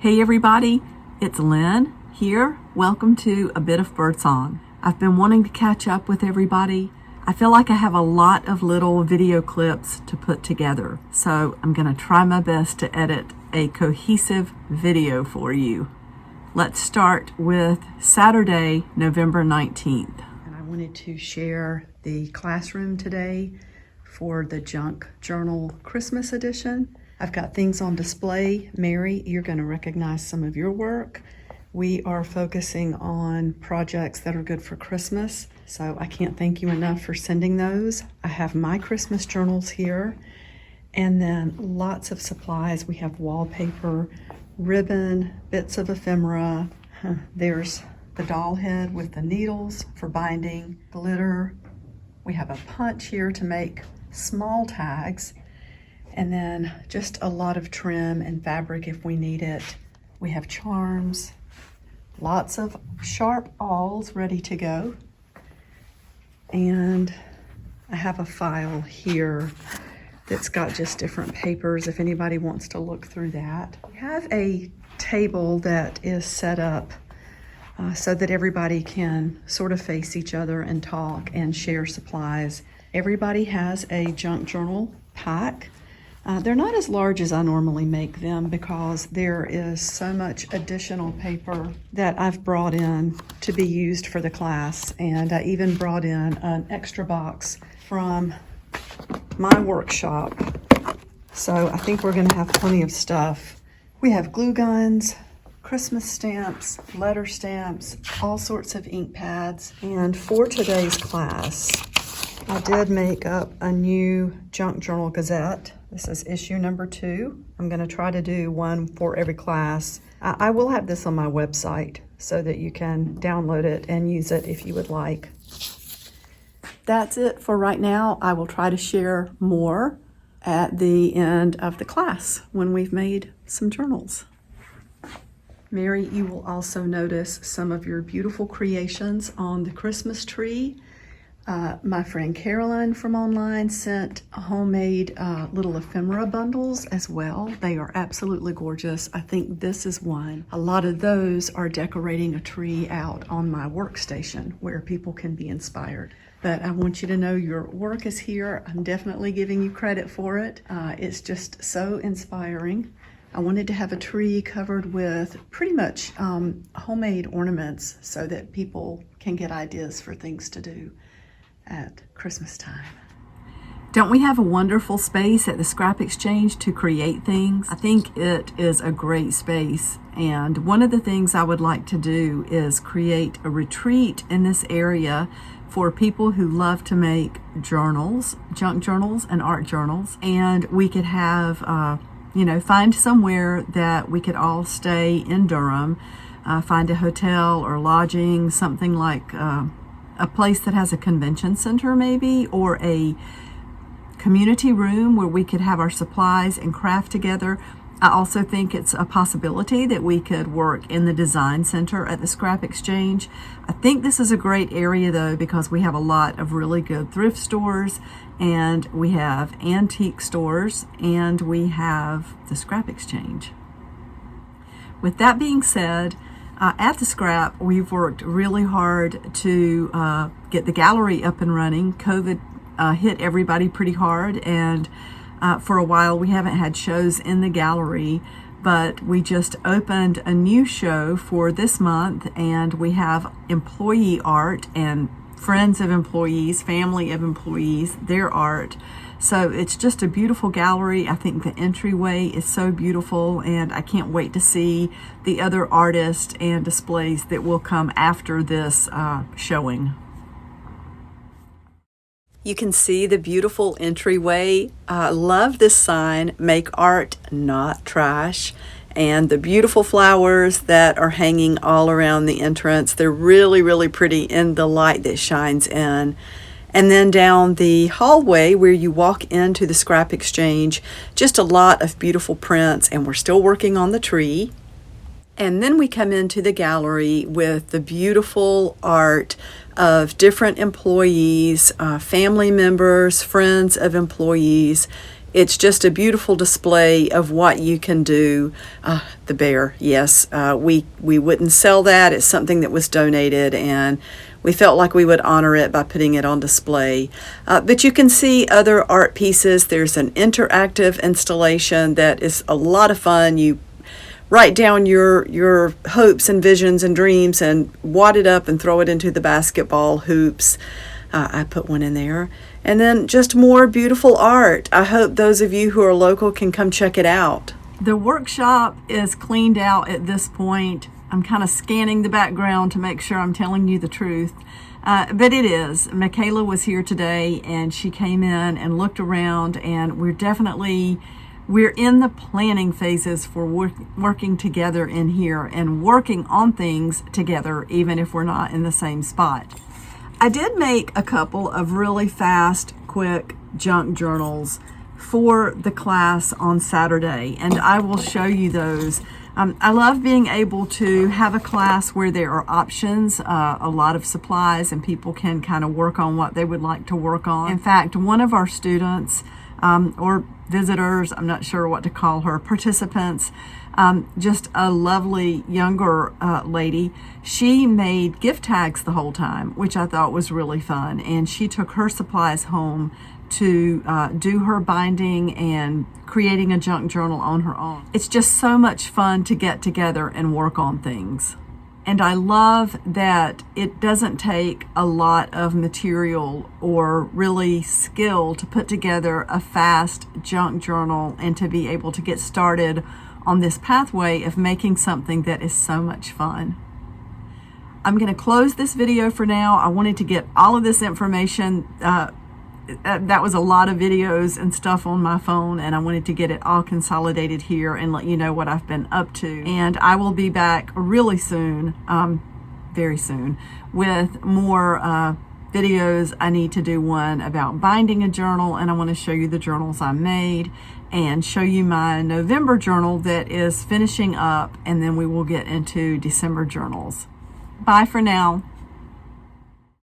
Hey everybody, it's Lynn here. Welcome to A Bit of Birdsong. I've been wanting to catch up with everybody. I feel like I have a lot of little video clips to put together, so I'm going to try my best to edit a cohesive video for you. Let's start with Saturday, November 19th. And I wanted to share the classroom today for the Junk Journal Christmas edition. I've got things on display. Mary, you're going to recognize some of your work. We are focusing on projects that are good for Christmas, so I can't thank you enough for sending those. I have my Christmas journals here, and then lots of supplies. We have wallpaper, ribbon, bits of ephemera. There's the doll head with the needles for binding, glitter. We have a punch here to make small tags. And then just a lot of trim and fabric if we need it. We have charms, lots of sharp awls ready to go. And I have a file here that's got just different papers if anybody wants to look through that. We have a table that is set up so that everybody can sort of face each other and talk and share supplies. Everybody has a junk journal pack. They're not as large as I normally make them because there is so much additional paper that I've brought in to be used for the class, and I even brought in an extra box from my workshop. So I think we're going to have plenty of stuff. We have glue guns, Christmas stamps, letter stamps, all sorts of ink pads, and for today's class, I did make up a new Junk Journal Gazette. This is issue number 2. I'm going to try to do one for every class. I will have this on my website so that you can download it and use it if you would like. That's it for right now. I will try to share more at the end of the class when we've made some journals. Mary, you will also notice some of your beautiful creations on the Christmas tree. My friend Carolyn from online sent homemade little ephemera bundles as well. They are absolutely gorgeous. I think this is one. A lot of those are decorating a tree out on my workstation where people can be inspired. But I want you to know your work is here. I'm definitely giving you credit for it. It's just so inspiring. I wanted to have a tree covered with pretty much homemade ornaments so that people can get ideas for things to do at Christmas time. Don't we have a wonderful space at the Scrap Exchange to create things? I think it is a great space, and one of the things I would like to do is create a retreat in this area for people who love to make journals, junk journals and art journals, and we could have find somewhere that we could all stay in Durham, find a hotel or lodging, something like a place that has a convention center maybe, or a community room where we could have our supplies and craft together. I also think it's a possibility that we could work in the design center at the Scrap Exchange. I think this is a great area though because we have a lot of really good thrift stores, and we have antique stores, and we have the Scrap Exchange. With that being said, at the Scrap, we've worked really hard to get the gallery up and running. COVID hit everybody pretty hard, and for a while we haven't had shows in the gallery, but we just opened a new show for this month, and we have employee art and friends of employees, family of employees, their art. So it's just a beautiful gallery. I think the entryway is so beautiful, and I can't wait to see the other artists and displays that will come after this showing. You can see the beautiful entryway. I love this sign, "Make Art, Not Trash," and the beautiful flowers that are hanging all around the entrance. They're really, really pretty in the light that shines in. And then down the hallway where you walk into the Scrap Exchange, just a lot of beautiful prints, and we're still working on the tree. And then we come into the gallery with the beautiful art of different employees, family members, friends of employees, It's just a beautiful display of what you can do. The bear, yes, we wouldn't sell that. It's something that was donated, and we felt like we would honor it by putting it on display. But you can see other art pieces. There's an interactive installation that is a lot of fun. You write down your hopes and visions and dreams and wad it up and throw it into the basketball hoops. I put one in there. And then just more beautiful art. I hope those of you who are local can come check it out. The workshop is cleaned out at this point. I'm kind of scanning the background to make sure I'm telling you the truth. But it is. Michaela was here today, and she came in and looked around, and we're in the planning phases for working together in here and working on things together, even if we're not in the same spot. I did make a couple of really fast, quick junk journals for the class on Saturday, and I will show you those. I love being able to have a class where there are options, a lot of supplies, and people can kind of work on what they would like to work on. In fact, one of our students, or visitors, I'm not sure what to call her, participants, just a lovely younger lady, she made gift tags the whole time, which I thought was really fun, and she took her supplies home to do her binding and creating a junk journal on her own. It's just so much fun to get together and work on things. And I love that it doesn't take a lot of material or really skill to put together a fast junk journal and to be able to get started on this pathway of making something that is so much fun. I'm going to close this video for now. I wanted to get all of this information. That was a lot of videos and stuff on my phone, and I wanted to get it all consolidated here and let you know what I've been up to. And I will be back really soon, very soon, with more videos. I need to do one about binding a journal, and I want to show you the journals I made and show you my November journal that is finishing up, and then we will get into December journals. Bye for now.